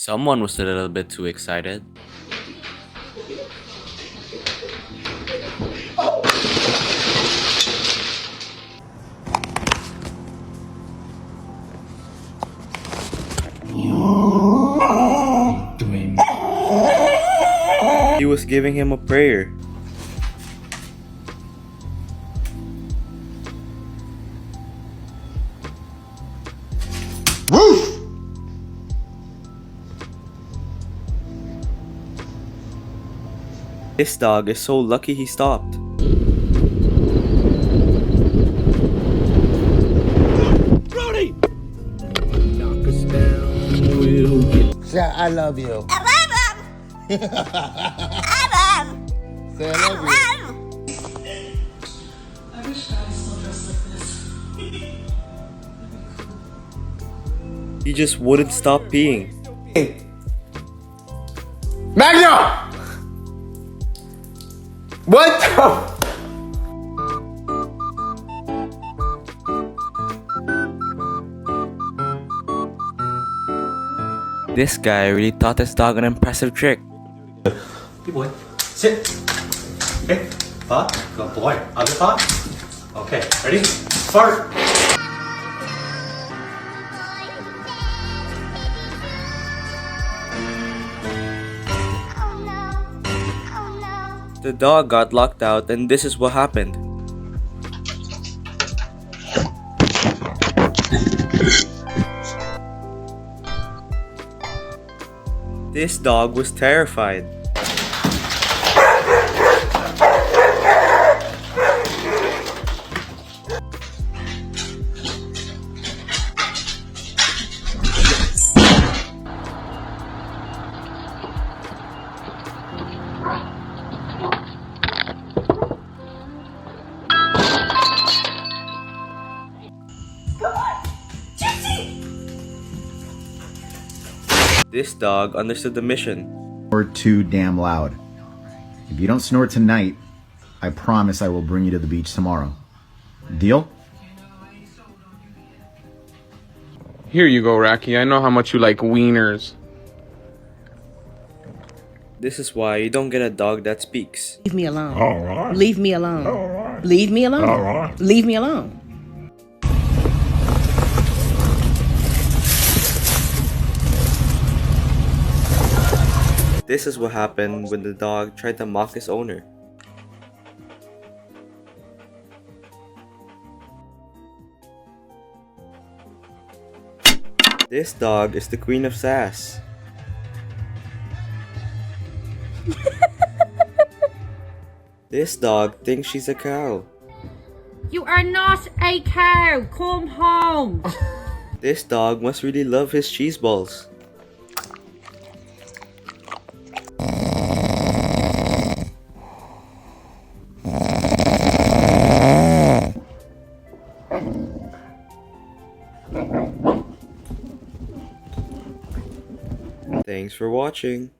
Someone was a little bit too excited. He was giving him a prayer. Woof! This dog is so lucky he stopped. Brody! Knock us down, we'll get... Say, I love you. I love him! I love him! Say, I love you. I wish guys still dressed like this. He just wouldn't stop peeing. Magna! What the? This guy really taught his dog an impressive trick. Good boy. Sit. Okay. Thought. Good boy. Other thought. Okay. Ready? Fart. The dog got locked out, and this is what happened. This dog was terrified. This dog understood the mission. Or too damn loud. If you don't snort tonight, I promise I will bring you to the beach tomorrow. Deal? Here you go, Racky. I know how much you like wieners. This is why you don't get a dog that speaks. Leave me alone. All right. Leave me alone. All right. Leave me alone. All right. Leave me alone. This is what happened when the dog tried to mock his owner. This dog is the queen of sass. This dog thinks she's a cow. You are not a cow. Come home. This dog must really love his cheese balls. Thanks for watching.